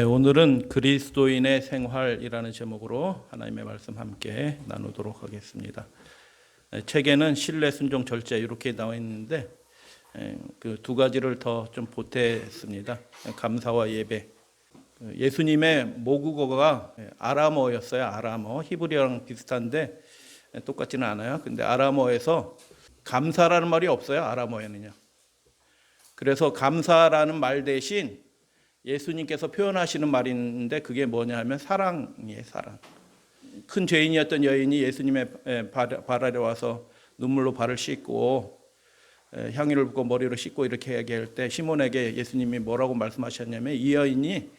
오늘은 그리스도인의 생활이라는 제목으로 하나님의 말씀 함께 나누도록 하겠습니다. 책에는 신뢰, 순종, 절제 이렇게 나와 있는데 그 두 가지를 더 좀 보태습니다. 감사와 예배. 예수님의 모국어가 아람어였어요. 아람어. 히브리어랑 비슷한데 똑같지는 않아요. 근데 아람어에서 감사라는 말이 없어요. 아람어에는요. 그래서 감사라는 말 대신 예수님께서 표현하시는 말인데 그게 뭐냐 하면 사랑이에요. 사랑. 큰 죄인이었던 여인이 예수님의 발 아래 와서 눈물로 발을 씻고 향유를 붓고 머리로 씻고 이렇게 얘기할 때 시몬에게 예수님이 뭐라고 말씀하셨냐면 이 여인이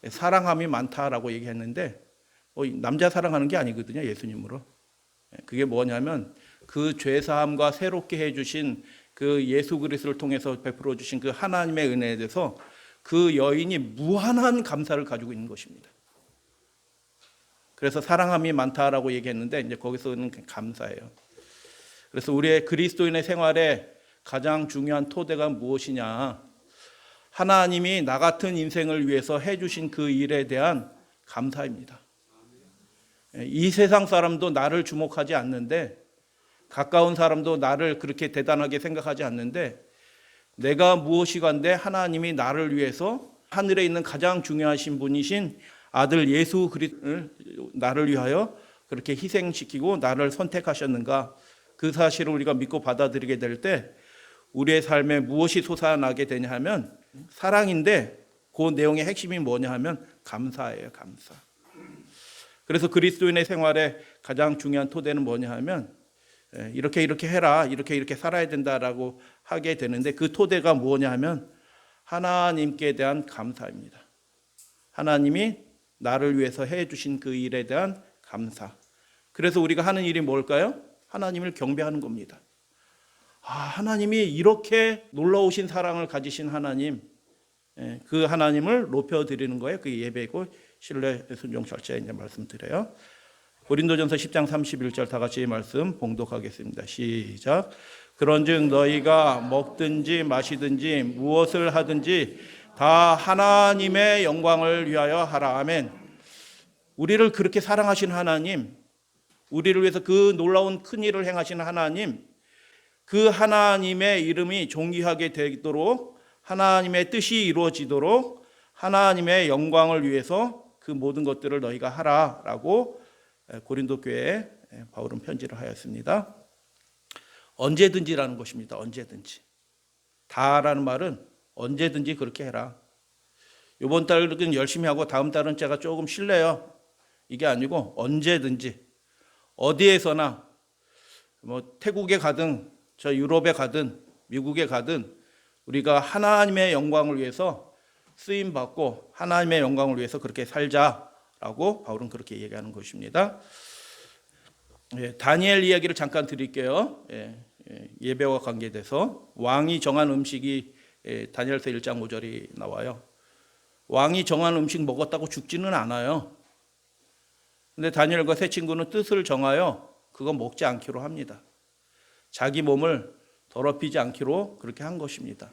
사랑함이 많다라고 얘기했는데 남자 사랑하는 게 아니거든요. 예수님으로. 그게 뭐냐면 그 죄사함과 새롭게 해주신 그 예수 그리스도를 통해서 베풀어 주신 그 하나님의 은혜에 대해서 그 여인이 무한한 감사를 가지고 있는 것입니다. 그래서 사랑함이 많다라고 얘기했는데 이제 거기서는 감사예요. 그래서 우리의 그리스도인의 생활에 가장 중요한 토대가 무엇이냐? 하나님이 나 같은 인생을 위해서 해주신 그 일에 대한 감사입니다. 이 세상 사람도 나를 주목하지 않는데 가까운 사람도 나를 그렇게 대단하게 생각하지 않는데 내가 무엇이간데 하나님이 나를 위해서 하늘에 있는 가장 중요하신 분이신 아들 예수 그리스도를 나를 위하여 그렇게 희생시키고 나를 선택하셨는가? 그 사실을 우리가 믿고 받아들이게 될 때 우리의 삶에 무엇이 솟아나게 되냐 하면 사랑인데 그 내용의 핵심이 뭐냐 하면 감사예요. 감사. 그래서 그리스도인의 생활에 가장 중요한 토대는 뭐냐 하면 이렇게 해라, 이렇게 살아야 된다라고 하게 되는데 그 토대가 뭐냐 하면 하나님께 대한 감사입니다. 하나님이 나를 위해서 해주신 그 일에 대한 감사. 그래서 우리가 하는 일이 뭘까요? 하나님을 경배하는 겁니다. 하나님이 이렇게 놀라우신 사랑을 가지신 하나님, 그 하나님을 높여드리는 거예요. 그게 예배고 신뢰, 순종, 절제 이제 말씀드려요. 고린도전서 10장 31절 다 같이 말씀 봉독하겠습니다. 시작. 그런즉 너희가 먹든지 마시든지 무엇을 하든지 다 하나님의 영광을 위하여 하라. 아멘. 우리를 그렇게 사랑하신 하나님, 우리를 위해서 그 놀라운 큰 일을 행하신 하나님, 그 하나님의 이름이 존귀하게 되도록 하나님의 뜻이 이루어지도록 하나님의 영광을 위해서 그 모든 것들을 너희가 하라라고 고린도 교회에 바울은 편지를 하였습니다. 언제든지라는 것입니다. 언제든지. 다라는 말은 언제든지 그렇게 해라. 이번 달은 열심히 하고 다음 달은 제가 조금 쉴래요. 이게 아니고 언제든지 어디에서나 태국에 가든 저 유럽에 가든 미국에 가든 우리가 하나님의 영광을 위해서 쓰임 받고 하나님의 영광을 위해서 그렇게 살자라고 바울은 그렇게 얘기하는 것입니다. 다니엘 이야기를 잠깐 드릴게요. 예배와 관계돼서 왕이 정한 음식이 다니엘서 1장 5절이 나와요. 왕이 정한 음식 먹었다고 죽지는 않아요. 근데 다니엘과 세 친구는 뜻을 정하여 그거 먹지 않기로 합니다. 자기 몸을 더럽히지 않기로 그렇게 한 것입니다.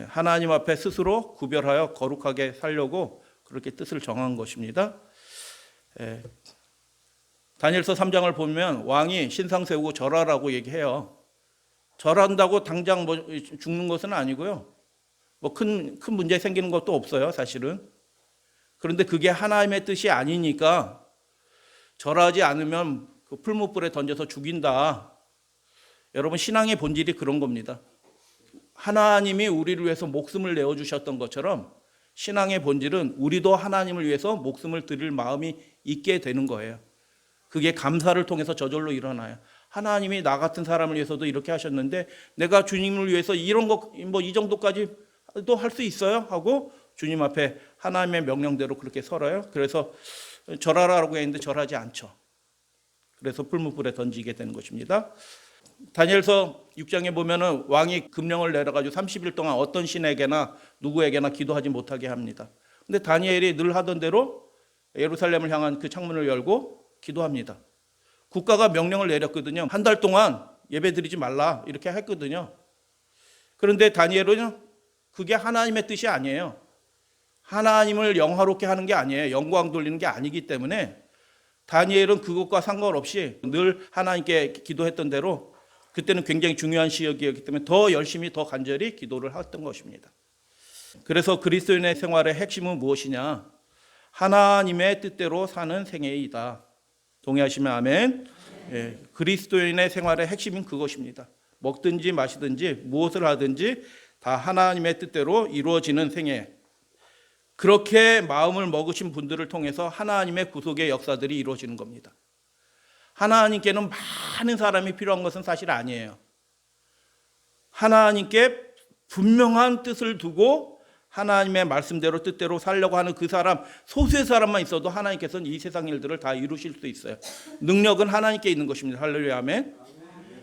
하나님 앞에 스스로 구별하여 거룩하게 살려고 그렇게 뜻을 정한 것입니다. 다니엘서 3장을 보면 왕이 신상 세우고 절하라고 얘기해요. 절한다고 당장 죽는 것은 아니고요. 큰 문제 생기는 것도 없어요, 사실은. 그런데 그게 하나님의 뜻이 아니니까 절하지 않으면 그 풀무불에 던져서 죽인다. 여러분, 신앙의 본질이 그런 겁니다. 하나님이 우리를 위해서 목숨을 내어주셨던 것처럼 신앙의 본질은 우리도 하나님을 위해서 목숨을 드릴 마음이 있게 되는 거예요. 그게 감사를 통해서 저절로 일어나요. 하나님이 나 같은 사람을 위해서도 이렇게 하셨는데 내가 주님을 위해서 이런 거 이 정도까지도 할 수 있어요? 하고 주님 앞에 하나님의 명령대로 그렇게 설어요. 그래서 절하라고 했는데 절하지 않죠. 그래서 풀무불에 던지게 되는 것입니다. 다니엘서 6장에 보면은 왕이 금령을 내려가지고 30일 동안 어떤 신에게나 누구에게나 기도하지 못하게 합니다. 근데 다니엘이 늘 하던 대로 예루살렘을 향한 그 창문을 열고 기도합니다. 국가가 명령을 내렸거든요. 한 달 동안 예배드리지 말라 이렇게 했거든요. 그런데 다니엘은 그게 하나님의 뜻이 아니에요. 하나님을 영화롭게 하는 게 아니에요. 영광 돌리는 게 아니기 때문에 다니엘은 그것과 상관없이 늘 하나님께 기도했던 대로 그때는 굉장히 중요한 시기였기 때문에 더 열심히 더 간절히 기도를 했던 것입니다. 그래서 그리스도인의 생활의 핵심은 무엇이냐? 하나님의 뜻대로 사는 생애이다. 동의하시면 아멘. 예, 그리스도인의 생활의 핵심은 그것입니다. 먹든지 마시든지 무엇을 하든지 다 하나님의 뜻대로 이루어지는 생애. 그렇게 마음을 먹으신 분들을 통해서 하나님의 구속의 역사들이 이루어지는 겁니다. 하나님께는 많은 사람이 필요한 것은 사실 아니에요. 하나님께 분명한 뜻을 두고 하나님의 말씀대로 뜻대로 살려고 하는 그 사람, 소수의 사람만 있어도 하나님께서는 이 세상 일들을 다 이루실 수 있어요. 능력은 하나님께 있는 것입니다. 할렐루야 아멘.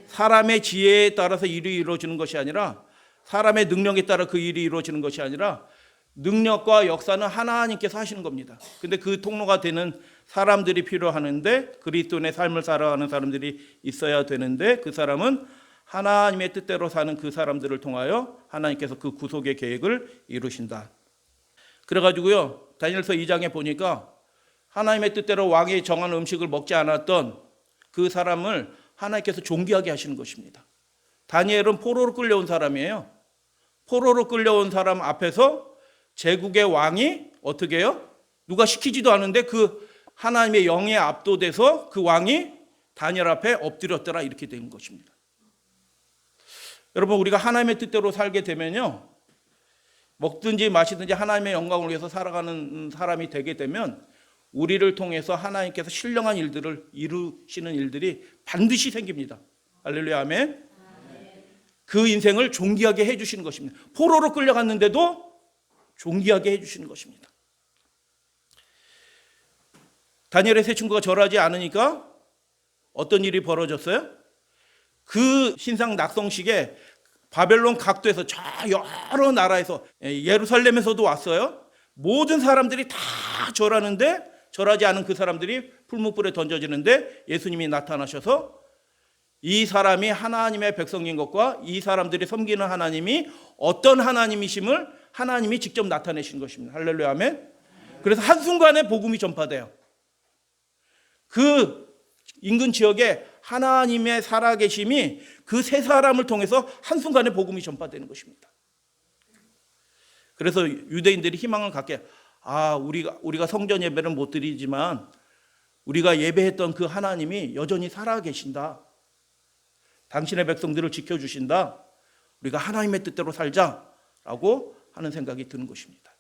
사람의 지혜에 따라서 일이 이루어지는 것이 아니라, 사람의 능력에 따라 그 일이 이루어지는 것이 아니라 능력과 역사는 하나님께서 하시는 겁니다. 근데 그 통로가 되는 사람들이 필요하는데, 그리스도인의 삶을 살아가는 사람들이 있어야 되는데, 그 사람은 하나님의 뜻대로 사는 그 사람들을 통하여 하나님께서 그 구속의 계획을 이루신다. 그래가지고요, 다니엘서 2장에 보니까 하나님의 뜻대로 왕이 정한 음식을 먹지 않았던 그 사람을 하나님께서 존귀하게 하시는 것입니다. 다니엘은 포로로 끌려온 사람이에요. 포로로 끌려온 사람 앞에서 제국의 왕이 어떻게 해요? 누가 시키지도 않은데 그 하나님의 영에 압도돼서 그 왕이 다니엘 앞에 엎드렸더라, 이렇게 된 것입니다. 여러분, 우리가 하나님의 뜻대로 살게 되면요, 먹든지 마시든지 하나님의 영광을 위해서 살아가는 사람이 되게 되면 우리를 통해서 하나님께서 신령한 일들을 이루시는 일들이 반드시 생깁니다. 할렐루야 아멘. 그 인생을 존귀하게 해주시는 것입니다. 포로로 끌려갔는데도 존귀하게 해주시는 것입니다. 다니엘의 세 친구가 절하지 않으니까 어떤 일이 벌어졌어요? 그 신상 낙성식에 바벨론 각도에서 저 여러 나라에서, 예루살렘에서도 왔어요. 모든 사람들이 다 절하는데 절하지 않은 그 사람들이 풀무불에 던져지는데 예수님이 나타나셔서 이 사람이 하나님의 백성인 것과 이 사람들이 섬기는 하나님이 어떤 하나님이심을 하나님이 직접 나타내신 것입니다. 할렐루야 아멘. 그래서 한순간에 복음이 전파돼요. 그 인근 지역에 하나님의 살아계심이 그 세 사람을 통해서 한순간에 복음이 전파되는 것입니다. 그래서 유대인들이 희망을 갖게, 우리가 성전 예배는 못 드리지만 우리가 예배했던 그 하나님이 여전히 살아계신다. 당신의 백성들을 지켜주신다. 우리가 하나님의 뜻대로 살자라고 하는 생각이 드는 것입니다.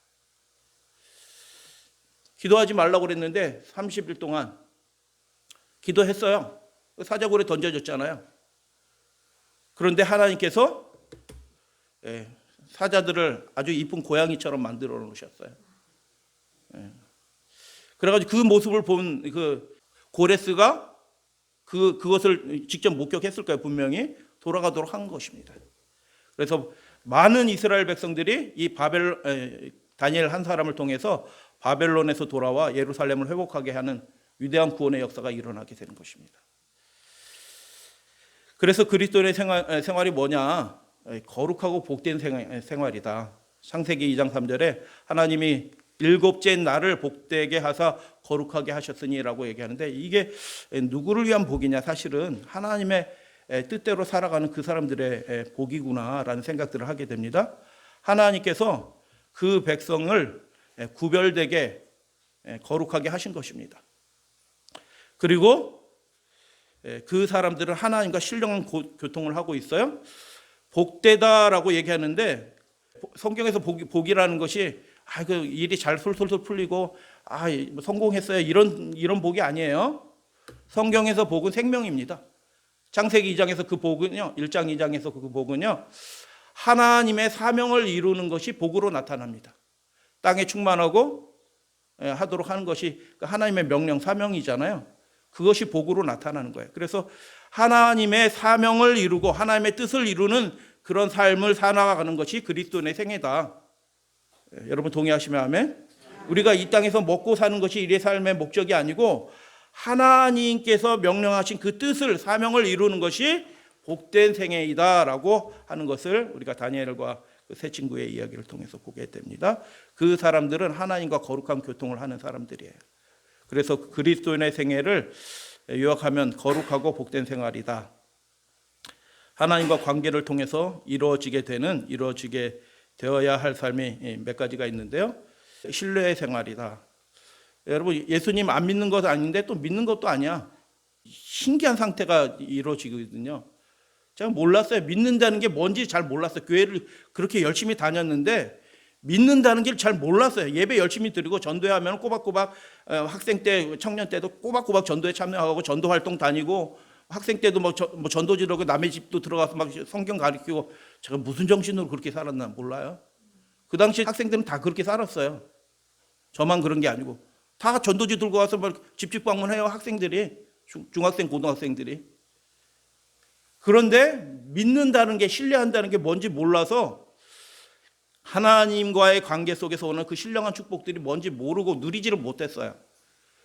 기도하지 말라고 그랬는데 30일 동안 기도했어요. 사자굴에 던져졌잖아요. 그런데 하나님께서 사자들을 아주 이쁜 고양이처럼 만들어 놓으셨어요. 그래가지고 그 모습을 본 그 고레스가 그것을 직접 목격했을 거예요. 분명히 돌아가도록 한 것입니다. 그래서 많은 이스라엘 백성들이 이 다니엘 한 사람을 통해서 바벨론에서 돌아와 예루살렘을 회복하게 하는 위대한 구원의 역사가 일어나게 되는 것입니다. 그래서 그리스도인의 생활이 뭐냐? 거룩하고 복된 생활이다. 창세기 2장 3절에 하나님이 일곱째 날을 복되게 하사 거룩하게 하셨으니라고 얘기하는데, 이게 누구를 위한 복이냐? 사실은 하나님의 뜻대로 살아가는 그 사람들의 복이구나라는 생각들을 하게 됩니다. 하나님께서 그 백성을 구별되게 거룩하게 하신 것입니다. 그리고 그 사람들은 하나님과 신령한 교통을 하고 있어요. 복되다라고 얘기하는데, 성경에서 복이라는 것이 그 일이 잘 솔솔솔 풀리고 성공했어요 이런 복이 아니에요. 성경에서 복은 생명입니다. 창세기 2장에서 그 복은요, 1장 2장에서 그 복은요, 하나님의 사명을 이루는 것이 복으로 나타납니다. 땅에 충만하고 하도록 하는 것이 하나님의 명령 사명이잖아요. 그것이 복으로 나타나는 거예요. 그래서 하나님의 사명을 이루고 하나님의 뜻을 이루는 그런 삶을 살아가는 것이 그리스도인의 생애다. 여러분 동의하시면 아멘. 우리가 이 땅에서 먹고 사는 것이 우리의 삶의 목적이 아니고 하나님께서 명령하신 그 뜻을, 사명을 이루는 것이 복된 생애이다라고 하는 것을 우리가 다니엘과 새 친구의 이야기를 통해서 보게 됩니다. 그 사람들은 하나님과 거룩한 교통을 하는 사람들이에요. 그래서 그리스도인의 생애를 요약하면 거룩하고 복된 생활이다. 하나님과 관계를 통해서 이루어지게 되어야 할 삶이 몇 가지가 있는데요. 신뢰의 생활이다. 여러분, 예수님 안 믿는 것 아닌데 또 믿는 것도 아니야. 신기한 상태가 이루어지거든요. 제가 몰랐어요. 믿는다는 게 뭔지 잘 몰랐어요. 교회를 그렇게 열심히 다녔는데 믿는다는 게 잘 몰랐어요. 예배 열심히 드리고 전도하면 꼬박꼬박 학생 때, 청년 때도 꼬박꼬박 전도에 참여하고 전도 활동 다니고 학생 때도 뭐 전도지라고 남의 집도 들어가서 막 성경 가르치고 제가 무슨 정신으로 그렇게 살았나 몰라요. 그 당시 학생들은 다 그렇게 살았어요. 저만 그런 게 아니고 다 전도지 들고 와서 막 집집 방문해요. 학생들이 중학생, 고등학생들이. 그런데 믿는다는 게 신뢰한다는 게 뭔지 몰라서 하나님과의 관계 속에서 오는 그 신령한 축복들이 뭔지 모르고 누리지를 못했어요.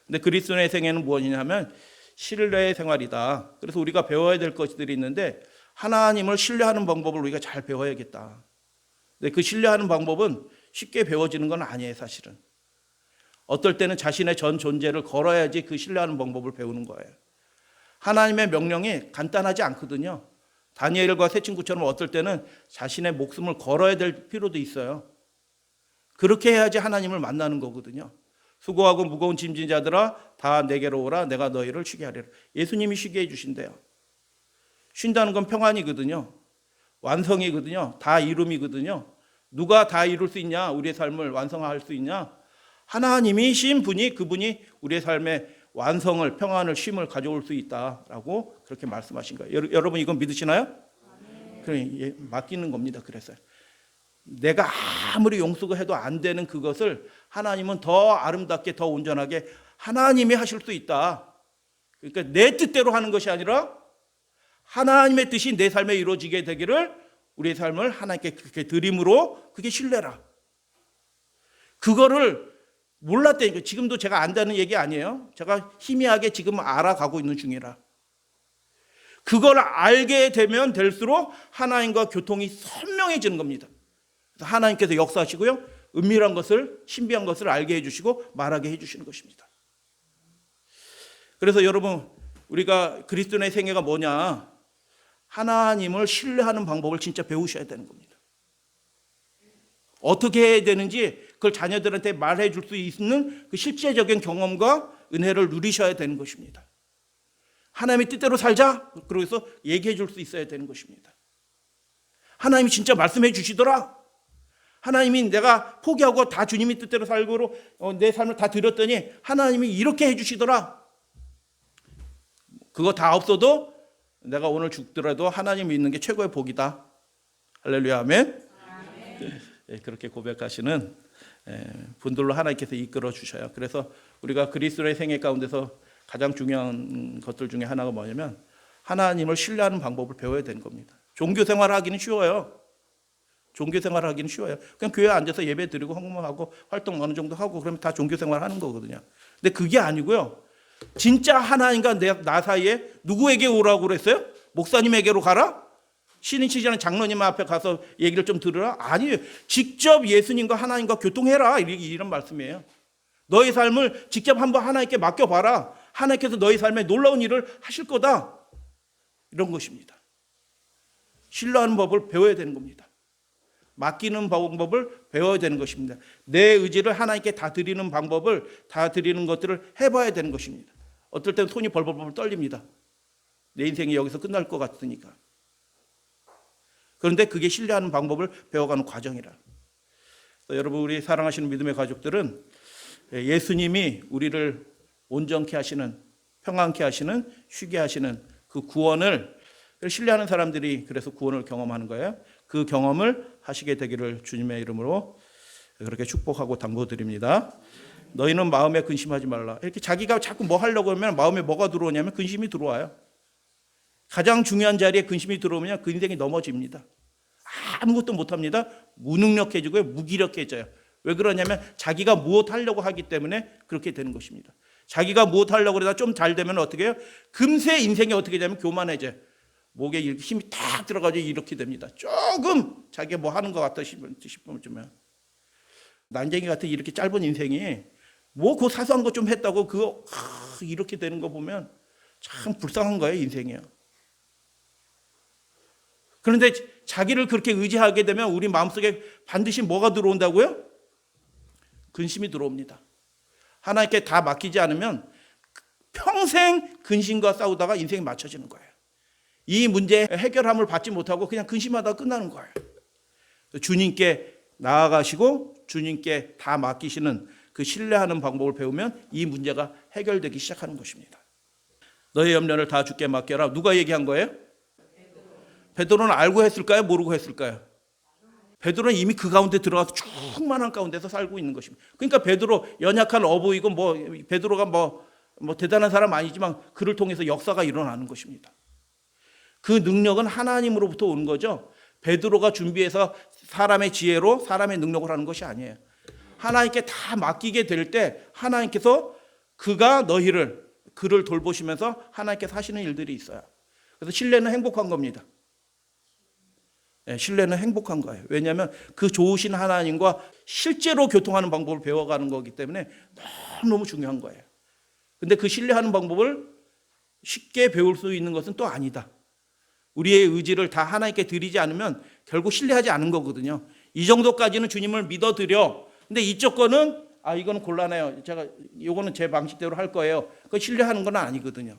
근데 그리스도인의 생애는 무엇이냐면 신뢰의 생활이다. 그래서 우리가 배워야 될 것들이 있는데 하나님을 신뢰하는 방법을 우리가 잘 배워야겠다. 근데 그 신뢰하는 방법은 쉽게 배워지는 건 아니에요, 사실은. 어떨 때는 자신의 전 존재를 걸어야지 그 신뢰하는 방법을 배우는 거예요. 하나님의 명령이 간단하지 않거든요. 다니엘과 새 친구처럼 어떨 때는 자신의 목숨을 걸어야 될 필요도 있어요. 그렇게 해야지 하나님을 만나는 거거든요. 수고하고 무거운 짐진 자들아 다 내게로 오라 내가 너희를 쉬게 하리라. 예수님이 쉬게 해주신대요. 쉰다는 건 평안이거든요. 완성이거든요. 다 이룸이거든요. 누가 다 이룰 수 있냐? 우리의 삶을 완성할 수 있냐? 하나님이신 분이, 그분이 우리의 삶의 완성을, 평안을, 쉼을 가져올 수 있다라고 그렇게 말씀하신 거예요. 여러분 이건 믿으시나요? 그래, 맡기는 겁니다. 그래서 내가 아무리 용서가 해도 안 되는 그것을 하나님은 더 아름답게, 더 온전하게 하나님이 하실 수 있다. 그러니까 내 뜻대로 하는 것이 아니라 하나님의 뜻이 내 삶에 이루어지게 되기를 우리의 삶을 하나님께 그렇게 드림으로 그게 신뢰라. 그거를 몰랐다니까. 지금도 제가 안다는 얘기 아니에요. 제가 희미하게 지금 알아가고 있는 중이라. 그걸 알게 되면 될수록 하나님과 교통이 선명해지는 겁니다. 그래서 하나님께서 역사하시고요. 은밀한 것을, 신비한 것을 알게 해주시고 말하게 해주시는 것입니다. 그래서 여러분, 우리가 그리스도인의 생애가 뭐냐? 하나님을 신뢰하는 방법을 진짜 배우셔야 되는 겁니다. 어떻게 해야 되는지 그걸 자녀들한테 말해 줄 수 있는 그 실제적인 경험과 은혜를 누리셔야 되는 것입니다. 하나님의 뜻대로 살자. 그래서 얘기해 줄 수 있어야 되는 것입니다. 하나님이 진짜 말씀해 주시더라. 하나님이 내가 포기하고 다 주님의 뜻대로 살고 내 삶을 다 드렸더니 하나님이 이렇게 해 주시더라. 그거 다 없어도 내가 오늘 죽더라도 하나님 믿는 게 최고의 복이다. 할렐루야, 아멘. 그렇게 고백하시는 분들로 하나님께서 이끌어 주셔요. 그래서 우리가 그리스도의 생애 가운데서 가장 중요한 것들 중에 하나가 뭐냐면 하나님을 신뢰하는 방법을 배워야 되는 겁니다. 종교 생활하기는 쉬워요. 종교 생활하기는 쉬워요. 그냥 교회에 앉아서 예배 드리고 헌금하고 활동 어느 정도 하고 그러면 다 종교 생활하는 거거든요. 근데 그게 아니고요. 진짜 하나님과 나 사이에 누구에게 오라고 그랬어요? 목사님에게로 가라? 신인치자는 장로님 앞에 가서 얘기를 좀 들으라? 아니에요. 직접 예수님과 하나님과 교통해라. 이런 말씀이에요. 너의 삶을 직접 한번 하나님께 맡겨봐라. 하나님께서 너의 삶에 놀라운 일을 하실 거다. 이런 것입니다. 신뢰하는 법을 배워야 되는 겁니다. 맡기는 방법을 배워야 되는 것입니다. 내 의지를 하나님께 다 드리는 방법을, 다 드리는 것들을 해봐야 되는 것입니다. 어떨 때는 손이 벌벌벌 떨립니다. 내 인생이 여기서 끝날 것 같으니까. 그런데 그게 신뢰하는 방법을 배워가는 과정이라. 여러분, 우리 사랑하시는 믿음의 가족들은 예수님이 우리를 온전케 하시는, 평안케 하시는, 쉬게 하시는 그 구원을 신뢰하는 사람들이 그래서 구원을 경험하는 거예요. 그 경험을 하시게 되기를 주님의 이름으로 그렇게 축복하고 당부드립니다. 너희는 마음에 근심하지 말라. 이렇게 자기가 자꾸 뭐 하려고 하면 마음에 뭐가 들어오냐면 근심이 들어와요. 가장 중요한 자리에 근심이 들어오면 그 인생이 넘어집니다. 아무것도 못합니다. 무능력해지고요. 무기력해져요. 왜 그러냐면 자기가 무엇 하려고 하기 때문에 그렇게 되는 것입니다. 자기가 무엇 하려고 그러다 좀 잘 되면 어떻게 해요? 금세 인생이 어떻게 되면 교만해져요. 목에 이렇게 힘이 탁 들어가지고 이렇게 됩니다. 조금 자기가 뭐 하는 것 같다 싶으면 난쟁이 같은 이렇게 짧은 인생이 뭐 그 사소한 것 좀 했다고 그거 이렇게 되는 거 보면 참 불쌍한 거예요, 인생이요. 그런데 자기를 그렇게 의지하게 되면 우리 마음속에 반드시 뭐가 들어온다고요? 근심이 들어옵니다. 하나님께 다 맡기지 않으면 평생 근심과 싸우다가 인생이 맞춰지는 거예요. 이 문제 해결함을 받지 못하고 그냥 근심하다가 끝나는 거예요. 주님께 나아가시고 주님께 다 맡기시는 그 신뢰하는 방법을 배우면 이 문제가 해결되기 시작하는 것입니다. 너의 염려를 다 주께 맡겨라. 누가 얘기한 거예요? 베드로는 알고 했을까요? 모르고 했을까요? 베드로는 이미 그 가운데 들어가서 충만한 가운데서 살고 있는 것입니다. 그러니까 베드로 연약한 어부이고 베드로가 대단한 사람 아니지만 그를 통해서 역사가 일어나는 것입니다. 그 능력은 하나님으로부터 오는 거죠. 베드로가 준비해서 사람의 지혜로 사람의 능력을 하는 것이 아니에요. 하나님께 다 맡기게 될 때 하나님께서 그를 돌보시면서 하나님께서 하시는 일들이 있어요. 그래서 신뢰는 행복한 겁니다. 신뢰는 행복한 거예요. 왜냐하면 그 좋으신 하나님과 실제로 교통하는 방법을 배워가는 거기 때문에 너무너무 중요한 거예요. 근데 그 신뢰하는 방법을 쉽게 배울 수 있는 것은 또 아니다. 우리의 의지를 다 하나님께 드리지 않으면 결국 신뢰하지 않은 거거든요. 이 정도까지는 주님을 믿어드려. 근데 이쪽 거는 이거는 곤란해요. 이거는 제 방식대로 할 거예요. 그거 신뢰하는 건 아니거든요.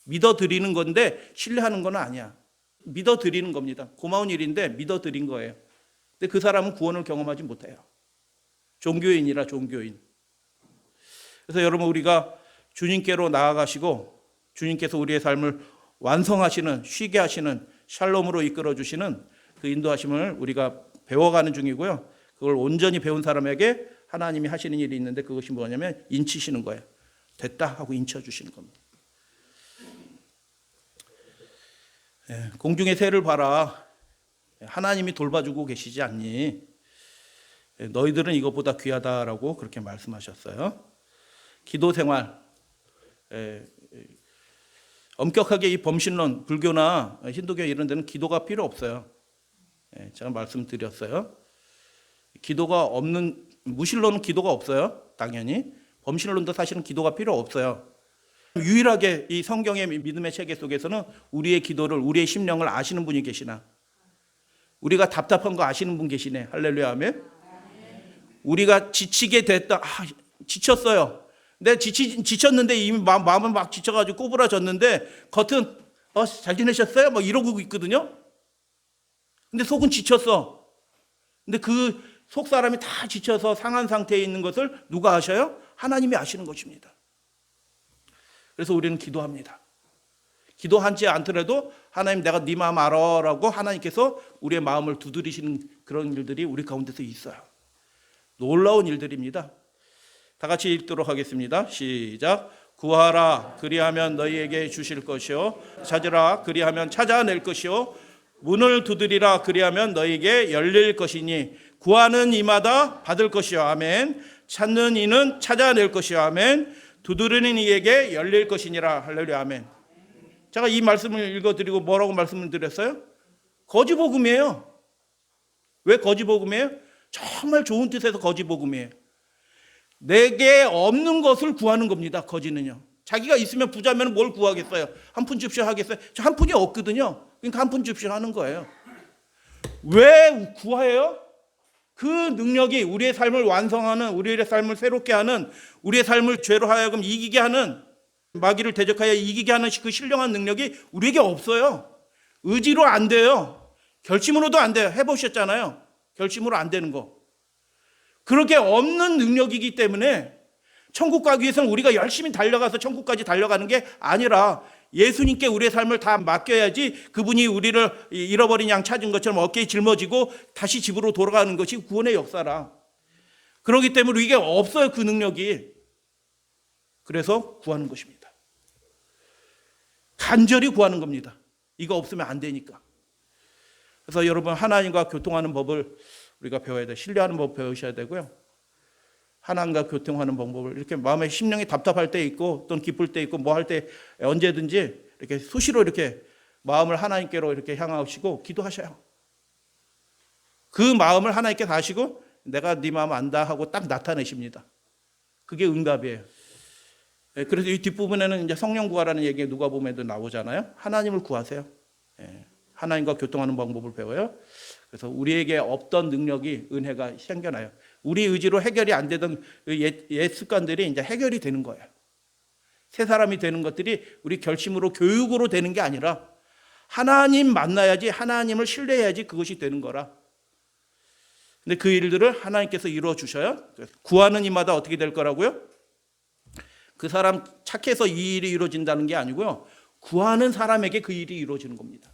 믿어드리는 건데 신뢰하는 건 아니야. 믿어드리는 겁니다. 고마운 일인데 믿어드린 거예요. 근데 그 사람은 구원을 경험하지 못해요. 종교인이라 종교인. 그래서 여러분 우리가 주님께로 나아가시고 주님께서 우리의 삶을 완성하시는, 쉬게 하시는, 샬롬으로 이끌어주시는 그 인도하심을 우리가 배워가는 중이고요. 그걸 온전히 배운 사람에게 하나님이 하시는 일이 있는데 그것이 뭐냐면 인치시는 거예요. 됐다 하고 인쳐주시는 겁니다. 공중의 새를 봐라. 하나님이 돌봐주고 계시지 않니? 너희들은 이것보다 귀하다라고 그렇게 말씀하셨어요. 기도 생활. 엄격하게 이 범신론, 불교나 힌두교 이런 데는 기도가 필요 없어요. 제가 말씀드렸어요. 기도가 없는, 무신론은 기도가 없어요. 당연히. 범신론도 사실은 기도가 필요 없어요. 유일하게 이 성경의 믿음의 체계 속에서는 우리의 기도를, 우리의 심령을 아시는 분이 계시나? 우리가 답답한 거 아시는 분 계시네. 할렐루야, 아멘. 우리가 지치게 됐다. 지쳤어요. 내가 지쳤는데 이미 마음은 막 지쳐가지고 꼬부라졌는데 겉은 잘 지내셨어요? 막 이러고 있거든요. 근데 속은 지쳤어. 근데 그 속 사람이 다 지쳐서 상한 상태에 있는 것을 누가 아셔요? 하나님이 아시는 것입니다. 그래서 우리는 기도합니다. 기도하지 않더라도 하나님 내가 네 마음 알아라고 하나님께서 우리의 마음을 두드리시는 그런 일들이 우리 가운데서 있어요. 놀라운 일들입니다. 다 같이 읽도록 하겠습니다. 시작. 구하라 그리하면 너희에게 주실 것이요 찾으라 그리하면 찾아낼 것이요 문을 두드리라 그리하면 너희에게 열릴 것이니 구하는 이마다 받을 것이요 아멘. 찾는 이는 찾아낼 것이요 아멘. 두드리는 이에게 열릴 것이니라. 할렐루야 아멘. 제가 이 말씀을 읽어드리고 뭐라고 말씀을 드렸어요? 거지복음이에요. 왜 거지복음이에요? 정말 좋은 뜻에서 거지복음이에요. 내게 없는 것을 구하는 겁니다. 거지는요. 자기가 있으면 부자면 뭘 구하겠어요? 한 푼 줍쇼 하겠어요? 저 한 푼이 없거든요. 그러니까 한 푼 줍쇼 하는 거예요. 왜 구해요? 그 능력이 우리의 삶을 완성하는, 우리의 삶을 새롭게 하는, 우리의 삶을 죄로 하여금 이기게 하는, 마귀를 대적하여 이기게 하는 그 신령한 능력이 우리에게 없어요. 의지로 안 돼요. 결심으로도 안 돼요. 해보셨잖아요. 결심으로 안 되는 거. 그렇게 없는 능력이기 때문에 천국 가기 위해서는 우리가 열심히 달려가서 천국까지 달려가는 게 아니라 예수님께 우리의 삶을 다 맡겨야지 그분이 우리를 잃어버린 양 찾은 것처럼 어깨에 짊어지고 다시 집으로 돌아가는 것이 구원의 역사라. 그렇기 때문에 이게 없어요. 그 능력이. 그래서 구하는 것입니다. 간절히 구하는 겁니다. 이거 없으면 안 되니까. 그래서 여러분 하나님과 교통하는 법을 우리가 배워야 돼요. 신뢰하는 법 배우셔야 되고요. 하나님과 교통하는 방법을 이렇게 마음에 심령이 답답할 때 있고 또는 기쁠 때 있고 뭐 할 때 언제든지 이렇게 수시로 이렇게 마음을 하나님께로 이렇게 향하시고 기도하셔요. 그 마음을 하나님께 다하시고 내가 네 마음 안다 하고 딱 나타내십니다. 그게 응답이에요. 그래서 이 뒷부분에는 이제 성령 구하라는 얘기 누가복음에도 나오잖아요. 하나님을 구하세요. 하나님과 교통하는 방법을 배워요. 그래서 우리에게 없던 능력이 은혜가 생겨나요. 우리 의지로 해결이 안 되던 옛 습관들이 이제 해결이 되는 거예요. 새 사람이 되는 것들이 우리 결심으로 교육으로 되는 게 아니라 하나님 만나야지, 하나님을 신뢰해야지 그것이 되는 거라. 근데 그 일들을 하나님께서 이루어 주셔요. 구하는 이마다 어떻게 될 거라고요? 그 사람 착해서 이 일이 이루어진다는 게 아니고요. 구하는 사람에게 그 일이 이루어지는 겁니다.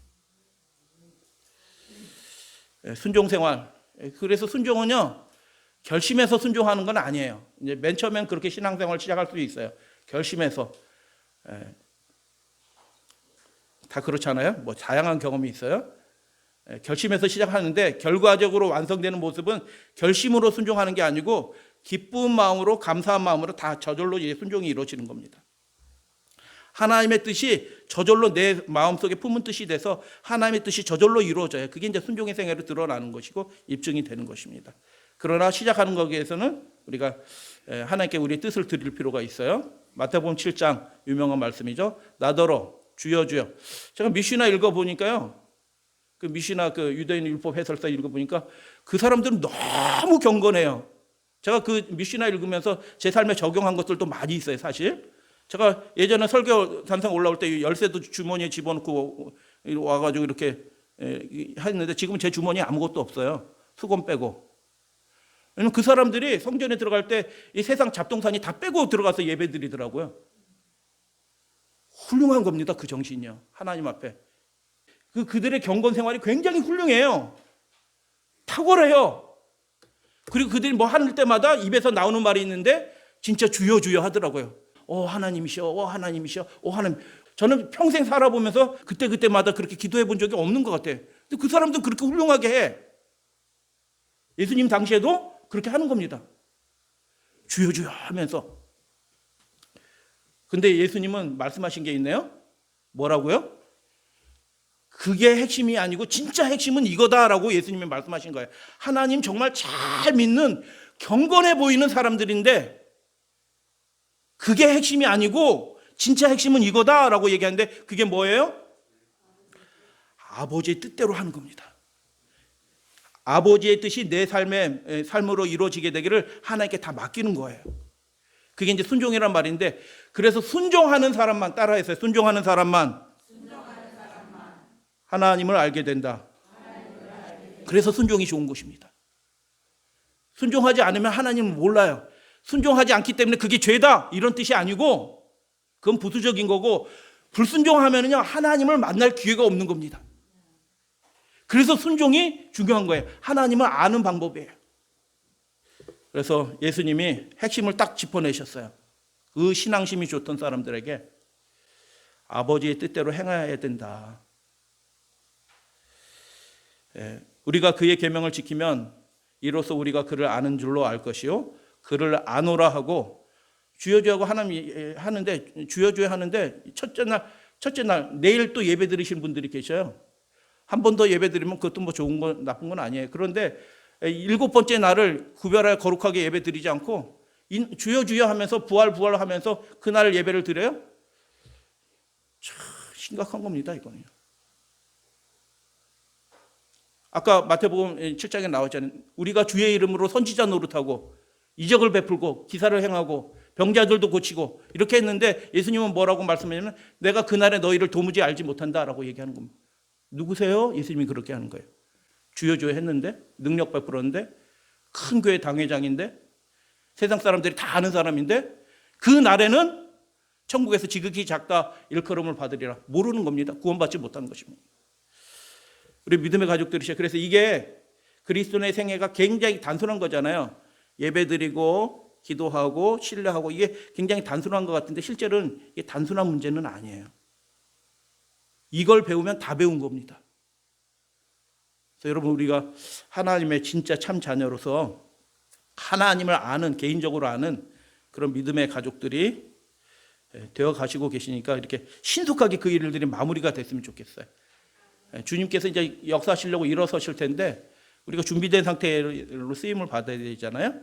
순종 생활. 그래서 순종은요, 결심해서 순종하는 건 아니에요. 이제 맨 처음엔 그렇게 신앙생활 시작할 수 있어요. 결심해서. 다 그렇잖아요. 뭐 다양한 경험이 있어요. 결심해서 시작하는데 결과적으로 완성되는 모습은 결심으로 순종하는 게 아니고 기쁜 마음으로, 감사한 마음으로 다 저절로 순종이 이루어지는 겁니다. 하나님의 뜻이 저절로 내 마음속에 품은 뜻이 돼서 하나님의 뜻이 저절로 이루어져요. 그게 이제 순종의 생애로 드러나는 것이고 입증이 되는 것입니다. 그러나 시작하는 거기에서는 우리가 하나님께 우리의 뜻을 드릴 필요가 있어요. 마태복음 7장 유명한 말씀이죠. 나더러 주여 주여. 제가 미시나 읽어보니까요. 그 미시나 그 유대인 율법 해설사 읽어보니까 그 사람들은 너무 경건해요. 제가 그 미시나 읽으면서 제 삶에 적용한 것들도 많이 있어요, 사실. 제가 예전에 설교 단상 올라올 때 열쇠도 주머니에 집어넣고 와가지고 이렇게 했는데 지금은 제 주머니에 아무것도 없어요. 수건 빼고. 왜냐면 그 사람들이 성전에 들어갈 때 이 세상 잡동사니 다 빼고 들어가서 예배 드리더라고요. 훌륭한 겁니다, 그 정신이요. 하나님 앞에. 그들의 경건 생활이 굉장히 훌륭해요. 탁월해요. 그리고 그들이 뭐 할 때마다 입에서 나오는 말이 있는데 진짜 주여 주여 하더라고요. 하나님이시여, 하나님이시여, 하나님. 저는 평생 살아보면서 그때마다 그렇게 기도해 본 적이 없는 것 같아요. 근데 그 사람들은 그렇게 훌륭하게 해. 예수님 당시에도 그렇게 하는 겁니다. 주여 주여 하면서. 근데 예수님은 말씀하신 게 있네요. 뭐라고요? 그게 핵심이 아니고 진짜 핵심은 이거다라고 예수님이 말씀하신 거예요. 하나님 정말 잘 믿는 경건해 보이는 사람들인데 그게 핵심이 아니고 진짜 핵심은 이거다라고 얘기하는데 그게 뭐예요? 아버지의 뜻대로 하는 겁니다. 아버지의 뜻이 내 삶으로 이루어지게 되기를 하나님께 다 맡기는 거예요. 그게 이제 순종이란 말인데 그래서 순종하는 사람만 따라해서 순종하는 사람만 하나님을 알게 된다. 그래서 순종이 좋은 것입니다. 순종하지 않으면 하나님을 몰라요. 순종하지 않기 때문에 그게 죄다 이런 뜻이 아니고 그건 부수적인 거고 불순종하면은요 하나님을 만날 기회가 없는 겁니다. 그래서 순종이 중요한 거예요. 하나님을 아는 방법이에요. 그래서 예수님이 핵심을 딱 짚어내셨어요. 그 신앙심이 좋던 사람들에게 아버지의 뜻대로 행해야 된다. 우리가 그의 계명을 지키면 이로써 우리가 그를 아는 줄로 알 것이요 그를 아노라 하고 주여 주여하고 하나님 하는데 주여 주여 하는데 첫째 날 내일 또 예배 드리신 분들이 계셔요. 한 번 더 예배 드리면 그것도 뭐 좋은 건 나쁜 건 아니에요. 그런데 7번째 날을 구별하여 거룩하게 예배 드리지 않고 주여 주여 하면서 부활 하면서 그날 예배를 드려요? 참 심각한 겁니다, 이거는요. 아까 마태복음 7장에 나왔잖아요. 우리가 주의 이름으로 선지자 노릇하고 이적을 베풀고 기사를 행하고 병자들도 고치고 이렇게 했는데 예수님은 뭐라고 말씀하냐면 내가 그날에 너희를 도무지 알지 못한다라고 얘기하는 겁니다. 누구세요? 예수님이 그렇게 하는 거예요. 주여 주여 했는데 능력 베풀었는데 큰 교회 당회장인데 세상 사람들이 다 아는 사람인데 그 날에는 천국에서 지극히 작다 일컬음을 받으리라 모르는 겁니다. 구원받지 못하는 것입니다. 우리 믿음의 가족들이시죠. 그래서 이게 그리스도의 생애가 굉장히 단순한 거잖아요. 예배드리고 기도하고 신뢰하고 이게 굉장히 단순한 것 같은데 실제로는 이게 단순한 문제는 아니에요. 이걸 배우면 다 배운 겁니다. 그래서 여러분 우리가 하나님의 진짜 참 자녀로서 하나님을 아는 개인적으로 아는 그런 믿음의 가족들이 되어 가시고 계시니까 이렇게 신속하게 그 일들이 마무리가 됐으면 좋겠어요. 주님께서 이제 역사하시려고 일어서실 텐데 우리가 준비된 상태로 쓰임을 받아야 되잖아요.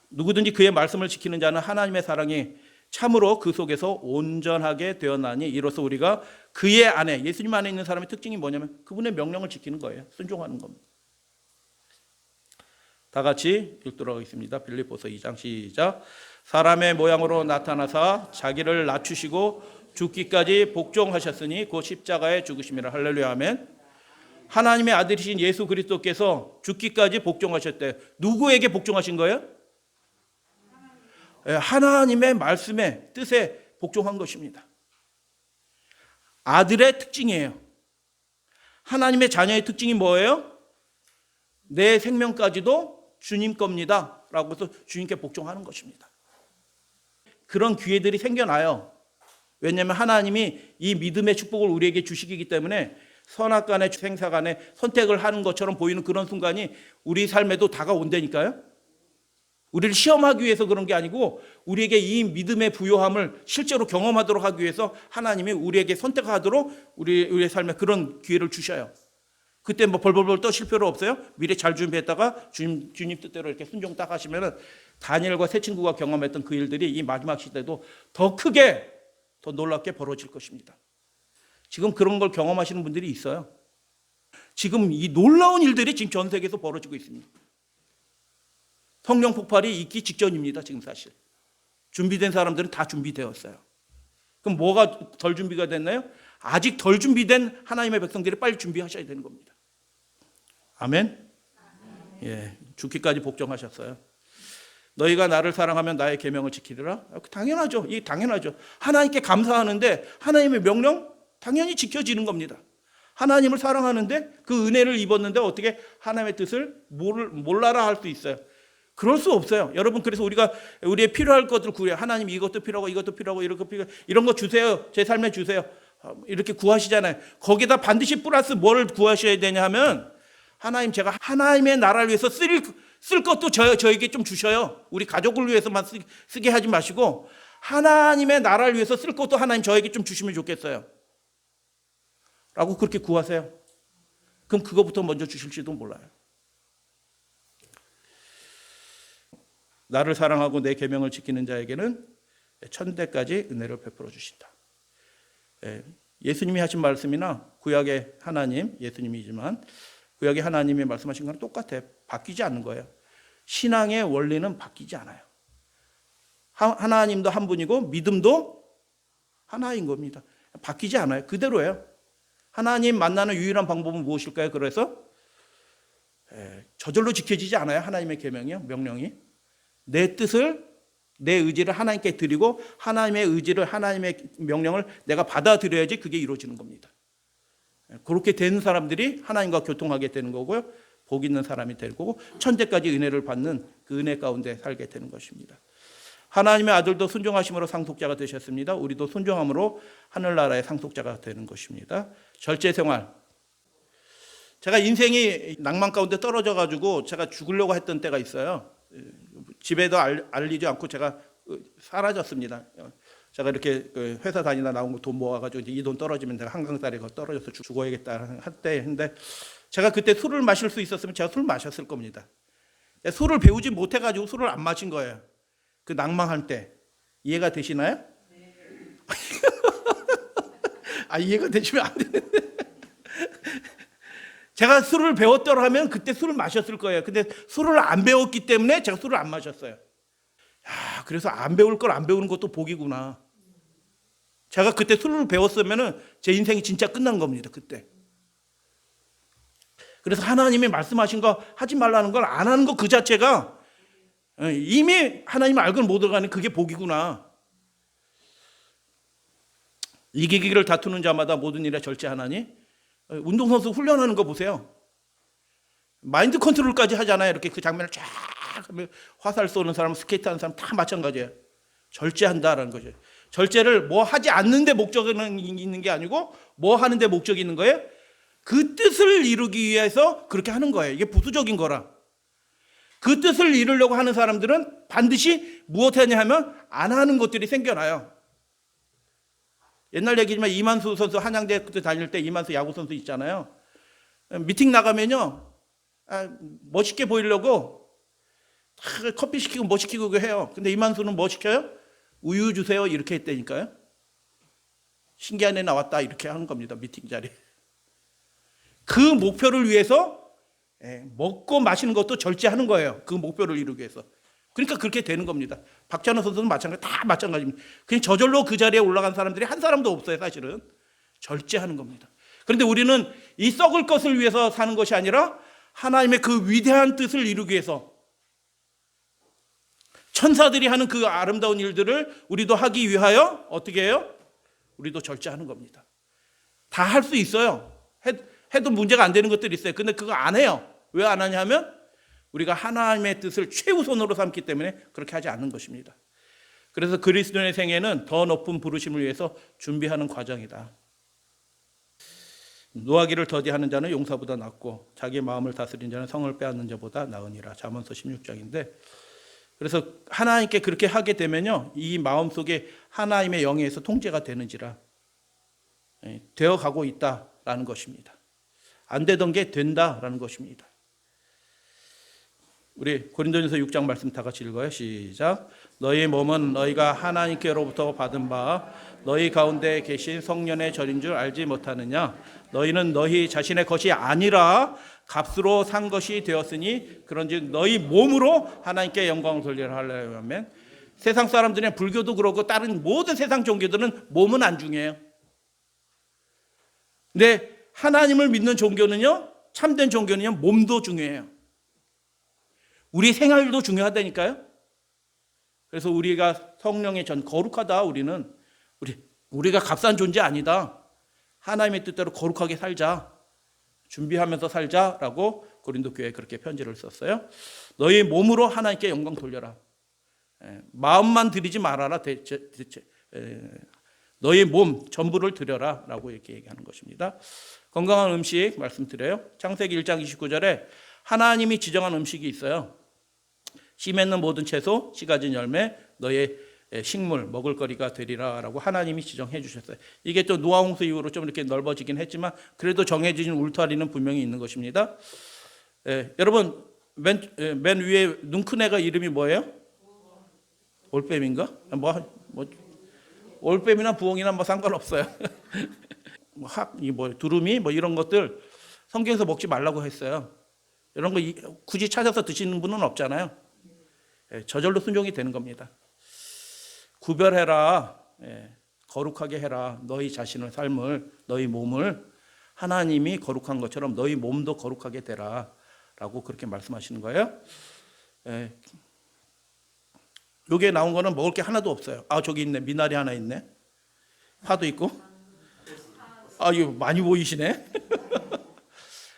누구든지 그의 말씀을 지키는 자는 하나님의 사랑이 참으로 그 속에서 온전하게 되었나니, 이로써 우리가 그의 안에, 예수님 안에 있는 사람의 특징이 뭐냐면 그분의 명령을 지키는 거예요. 순종하는 겁니다. 다 같이 읽도록 하겠습니다. 빌립보서 2장 시작. 사람의 모양으로 나타나사 자기를 낮추시고 죽기까지 복종하셨으니 곧 십자가에 죽으심이라. 할렐루야 아멘. 하나님의 아들이신 예수 그리스도께서 죽기까지 복종하셨대. 누구에게 복종하신 거예요? 하나님의 말씀에, 뜻에 복종한 것입니다. 아들의 특징이에요. 하나님의 자녀의 특징이 뭐예요? 내 생명까지도 주님 겁니다 라고 해서 주님께 복종하는 것입니다. 그런 기회들이 생겨나요. 왜냐하면 하나님이 이 믿음의 축복을 우리에게 주시기 때문에 선악간의 생사간의 선택을 하는 것처럼 보이는 그런 순간이 우리 삶에도 다가온다니까요. 우리를 시험하기 위해서 그런 게 아니고 우리에게 이 믿음의 부요함을 실제로 경험하도록 하기 위해서 하나님이 우리에게 선택하도록 우리의 삶에 그런 기회를 주셔요. 그때 뭐 벌벌벌 떠실 필요 없어요. 미리 잘 준비했다가 주님 뜻대로 이렇게 순종 딱 하시면은 다니엘과 세 친구가 경험했던 그 일들이 이 마지막 시대도 더 크게, 더 놀랍게 벌어질 것입니다. 지금 그런 걸 경험하시는 분들이 있어요. 지금 이 놀라운 일들이 지금 전 세계에서 벌어지고 있습니다. 성령 폭발이 있기 직전입니다. 지금 사실 준비된 사람들은 다 준비되었어요. 그럼 뭐가 덜 준비가 됐나요? 아직 덜 준비된 하나님의 백성들이 빨리 준비하셔야 되는 겁니다. 아멘. 예, 죽기까지 복종하셨어요. 너희가 나를 사랑하면 나의 계명을 지키리라. 당연하죠. 이 당연하죠. 하나님께 감사하는데 하나님의 명령 당연히 지켜지는 겁니다. 하나님을 사랑하는데 그 은혜를 입었는데 어떻게 하나님의 뜻을 몰라라 할 수 있어요? 그럴 수 없어요. 여러분, 그래서 우리가 우리의 필요할 것들 구해요. 하나님 이것도 필요하고 이것도 필요하고 이런 거 주세요. 제 삶에 주세요. 이렇게 구하시잖아요. 거기다 반드시 플러스 뭘 구하셔야 되냐 하면 하나님, 제가 하나님의 나라를 위해서 쓸 것도 저에게 좀 주셔요. 우리 가족을 위해서만 쓰게 하지 마시고 하나님의 나라를 위해서 쓸 것도 하나님 저에게 좀 주시면 좋겠어요 라고 그렇게 구하세요. 그럼 그거부터 먼저 주실지도 몰라요. 나를 사랑하고 내 계명을 지키는 자에게는 천대까지 은혜를 베풀어 주신다. 예수님이 하신 말씀이나 구약의 하나님, 예수님이지만 구약의 하나님이 말씀하신 거랑 똑같아요. 바뀌지 않는 거예요. 신앙의 원리는 바뀌지 않아요. 하나님도 한 분이고 믿음도 하나인 겁니다. 바뀌지 않아요. 그대로예요. 하나님 만나는 유일한 방법은 무엇일까요? 그래서 저절로 지켜지지 않아요. 하나님의 계명이요, 명령이. 내 뜻을, 내 의지를 하나님께 드리고 하나님의 의지를, 하나님의 명령을 내가 받아들여야지 그게 이루어지는 겁니다. 그렇게 된 사람들이 하나님과 교통하게 되는 거고요. 복 있는 사람이 될 거고 천대까지 은혜를 받는 그 은혜 가운데 살게 되는 것입니다. 하나님의 아들도 순종하심으로 상속자가 되셨습니다. 우리도 순종함으로 하늘나라의 상속자가 되는 것입니다. 절제 생활. 제가 인생이 낭만 가운데 떨어져 가지고 제가 죽으려고 했던 때가 있어요. 집에도 알리지 않고 제가 사라졌습니다. 제가 이렇게 회사 다니다 나온 거 돈 모아가지고 이 돈 떨어지면 내가 한강다리에 떨어져서 죽어야겠다 할 때인데 제가 그때 술을 마실 수 있었으면 제가 술 마셨을 겁니다. 술을 배우지 못해가지고 술을 안 마신 거예요. 그 낭망할 때. 이해가 되시나요? 네. 이해가 되시면 안 되는데. 제가 술을 배웠더라면 그때 술을 마셨을 거예요. 근데 술을 안 배웠기 때문에 제가 술을 안 마셨어요. 그래서 안 배울 걸 안 배우는 것도 복이구나. 제가 그때 술을 배웠으면 제 인생이 진짜 끝난 겁니다. 그때. 그래서 하나님이 말씀하신 거 하지 말라는 걸 안 하는 거 그 자체가 이미 하나님을 알고 못 들어가는 그게 복이구나. 이기기를 다투는 자마다 모든 일에 절제하나니. 운동선수 훈련하는 거 보세요. 마인드 컨트롤까지 하잖아요. 이렇게 그 장면을 쫙 하면 화살 쏘는 사람, 스케이트 하는 사람 다 마찬가지예요. 절제한다라는 거죠. 절제를 뭐 하지 않는데 목적이 있는 게 아니고 뭐 하는데 목적이 있는 거예요. 그 뜻을 이루기 위해서 그렇게 하는 거예요. 이게 부수적인 거라. 그 뜻을 이루려고 하는 사람들은 반드시 무엇하냐 하면 안 하는 것들이 생겨나요. 옛날 얘기지만 이만수 선수 한양대 그때 다닐 때 이만수 야구 선수 있잖아요. 미팅 나가면요, 멋있게 보이려고 커피 시키고 뭐 시키고 해요. 근데 이만수는 뭐 시켜요? 우유 주세요 이렇게 했다니까요. 신기한 애 나왔다 이렇게 하는 겁니다. 미팅 자리에. 그 목표를 위해서 먹고 마시는 것도 절제하는 거예요. 그 목표를 이루기 위해서. 그러니까 그렇게 되는 겁니다. 박찬호 선수는 마찬가지, 다 마찬가지입니다. 그냥 저절로 그 자리에 올라간 사람들이 한 사람도 없어요. 사실은 절제하는 겁니다. 그런데 우리는 이 썩을 것을 위해서 사는 것이 아니라 하나님의 그 위대한 뜻을 이루기 위해서, 천사들이 하는 그 아름다운 일들을 우리도 하기 위하여 어떻게 해요? 우리도 절제하는 겁니다. 다 할 수 있어요. 해도 문제가 안 되는 것들이 있어요. 근데 그거 안 해요. 왜 안 하냐 하면 우리가 하나님의 뜻을 최우선으로 삼기 때문에 그렇게 하지 않는 것입니다. 그래서 그리스도인의 생애는 더 높은 부르심을 위해서 준비하는 과정이다. 노하기를 더디하는 자는 용사보다 낫고 자기 마음을 다스린 자는 성을 빼앗는 자보다 나으니라. 잠언서 16장인데, 그래서 하나님께 그렇게 하게 되면요, 이 마음속에 하나님의 영에서 통제가 되는지라 되어가고 있다라는 것입니다. 안 되던 게 된다라는 것입니다. 우리 고린도전서 6장 말씀 다 같이 읽어요. 시작. 너희 몸은 너희가 하나님께로부터 받은 바 너희 가운데 계신 성령의 절인 줄 알지 못하느냐. 너희는 너희 자신의 것이 아니라 값으로 산 것이 되었으니 그런즉 너희 몸으로 하나님께 영광을 돌리라 하려면. 세상 사람들은 불교도 그렇고 다른 모든 세상 종교들은 몸은 안 중요해요. 근데 하나님을 믿는 종교는요, 참된 종교는요, 몸도 중요해요. 우리 생활도 중요하다니까요. 그래서 우리가 성령의 전 거룩하다. 우리가 값싼 존재 아니다. 하나님의 뜻대로 거룩하게 살자. 준비하면서 살자라고 고린도 교회에 그렇게 편지를 썼어요. 너희 몸으로 하나님께 영광 돌려라. 마음만 드리지 말아라. 너희 몸 전부를 드려라 라고 이렇게 얘기하는 것입니다. 건강한 음식 말씀드려요. 창세기 1장 29절에 하나님이 지정한 음식이 있어요. 씨 맺는 모든 채소, 씨 가진 열매, 너의 식물, 먹을거리가 되리라 라고 하나님이 지정해 주셨어요. 이게 또 노아 홍수 이후로 좀 이렇게 넓어지긴 했지만 그래도 정해진 울타리는 분명히 있는 것입니다. 여러분 맨 위에 눈 큰 애가 이름이 뭐예요? 올빼미인가? 올빼미나 부엉이나 상관없어요. 두루미 이런 것들 성경에서 먹지 말라고 했어요. 이런 거 굳이 찾아서 드시는 분은 없잖아요. 저절로 순종이 되는 겁니다. 구별해라. 거룩하게 해라. 너희 자신의 삶을, 너희 몸을 하나님이 거룩한 것처럼 너희 몸도 거룩하게 되라 라고 그렇게 말씀하시는 거예요. 여기에 나온 거는 먹을 게 하나도 없어요. 저기 있네. 미나리 하나 있네. 파도 있고. 이거 많이 보이시네.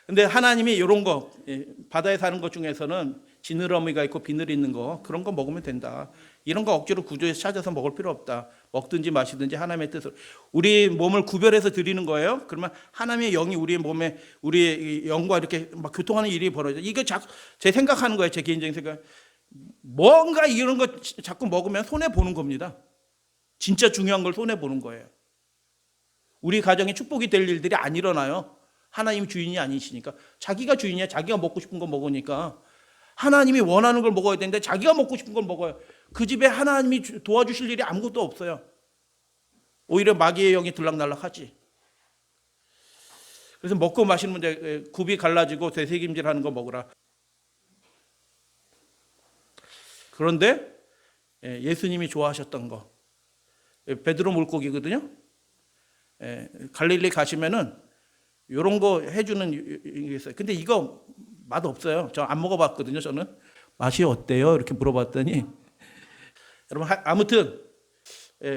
근데 하나님이 이런 거, 바다에 사는 것 중에서는 지느러미가 있고 비늘이 있는 거, 그런 거 먹으면 된다. 이런 거 억지로 구조해서 찾아서 먹을 필요 없다. 먹든지 마시든지 하나님의 뜻으로. 우리 몸을 구별해서 드리는 거예요. 그러면 하나님의 영이 우리의 몸에, 우리의 영과 이렇게 막 교통하는 일이 벌어져요. 이게 제 생각하는 거예요. 제 개인적인 생각. 뭔가 이런 거 자꾸 먹으면 손해보는 겁니다. 진짜 중요한 걸 손해보는 거예요. 우리 가정에 축복이 될 일들이 안 일어나요. 하나님 주인이 아니시니까. 자기가 주인이야. 자기가 먹고 싶은 거 먹으니까. 하나님이 원하는 걸 먹어야 되는데 자기가 먹고 싶은 걸 먹어요. 그 집에 하나님이 도와주실 일이 아무것도 없어요. 오히려 마귀의 영이 들락날락하지. 그래서 먹고 마시는 문제, 굽이 갈라지고 되새김질하는 거 먹으라. 그런데 예수님이 좋아하셨던 거, 베드로 물고기거든요. 갈릴리 가시면은 이런 거 해주는 게 있어요. 근데 이거 맛 없어요. 저 안 먹어봤거든요. 저는 맛이 어때요? 이렇게 물어봤더니 여러분 아무튼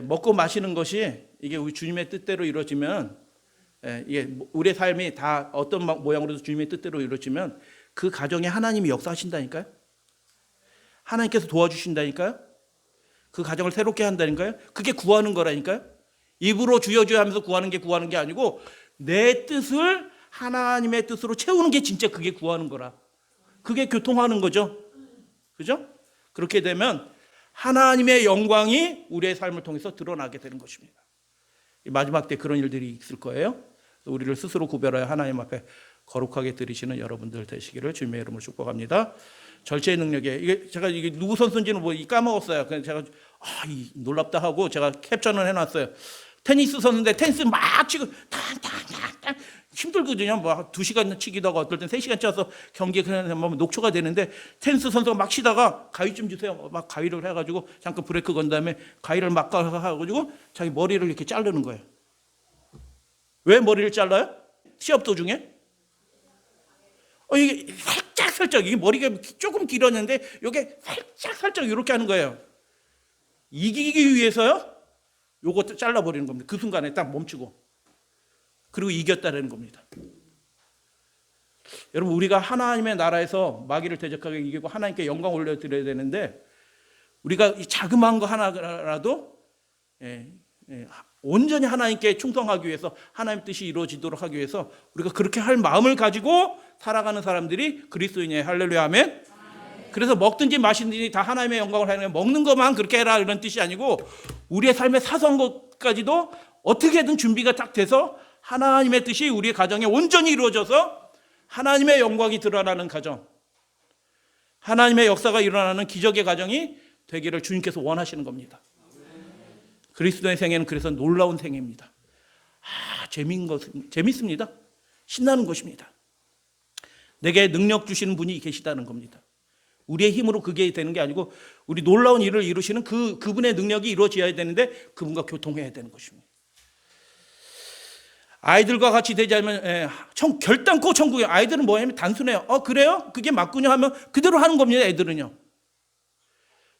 먹고 마시는 것이 이게 우리 주님의 뜻대로 이루어지면, 이게 우리의 삶이 다 어떤 모양으로도 주님의 뜻대로 이루어지면 그 가정에 하나님이 역사하신다니까요. 하나님께서 도와주신다니까요. 그 가정을 새롭게 한다니까요. 그게 구하는 거라니까요. 입으로 주여 주여 하면서 구하는 게 아니고 내 뜻을 하나님의 뜻으로 채우는 게 진짜 그게 구하는 거라. 그게 교통하는 거죠. 그죠? 그렇게 되면 하나님의 영광이 우리의 삶을 통해서 드러나게 되는 것입니다. 마지막 때 그런 일들이 있을 거예요. 우리를 스스로 구별하여 하나님 앞에 거룩하게 드리시는 여러분들 되시기를 주님의 이름으로 축복합니다. 절제의 능력에 이게 누구 선수인지는 까먹었어요. 그래서 제가 놀랍다 하고 제가 캡처는 해놨어요. 테니스 선수인데 테니스 막 치고 탕탕탕탕 힘들거든요. 뭐 2시간 치기도 하고 어떨 땐 3시간 쳐서 경기에 그냥 녹초가 되는데 테니스 선수가 막 치다가 가위 좀 주세요. 막 가위를 해가지고 잠깐 브레이크 건 다음에 가위를 막 가가지고 자기 머리를 이렇게 자르는 거예요. 왜 머리를 잘라요? 시합 도중에? 이게 살짝 이게 머리가 조금 길었는데 이게 살짝 이렇게 하는 거예요. 이기기 위해서요? 요것도 잘라버리는 겁니다. 그 순간에 딱 멈추고. 그리고 이겼다는 겁니다. 여러분, 우리가 하나님의 나라에서 마귀를 대적하게 이기고 하나님께 영광 올려드려야 되는데 우리가 이 자그마한 거 하나라도 온전히 하나님께 충성하기 위해서 하나님 뜻이 이루어지도록 하기 위해서 우리가 그렇게 할 마음을 가지고 살아가는 사람들이 그리스도인이에요. 할렐루야 아멘. 그래서 먹든지 마시든지 다 하나님의 영광을 하는 먹는 것만 그렇게 해라 이런 뜻이 아니고 우리의 삶의 사소한 것까지도 어떻게든 준비가 딱 돼서 하나님의 뜻이 우리의 가정에 온전히 이루어져서 하나님의 영광이 드러나는 가정, 하나님의 역사가 일어나는 기적의 가정이 되기를 주님께서 원하시는 겁니다. 그리스도의 생애는 그래서 놀라운 생애입니다. 재밌습니다. 신나는 것입니다. 내게 능력 주시는 분이 계시다는 겁니다. 우리의 힘으로 그게 되는 게 아니고 우리 놀라운 일을 이루시는 그분의 능력이 이루어져야 되는데 그분과 교통해야 되는 것입니다. 아이들과 같이 되자면 결단코 천국에 아이들은 뭐냐면 단순해요. 그래요? 그게 맞군요 하면 그대로 하는 겁니다. 애들은요.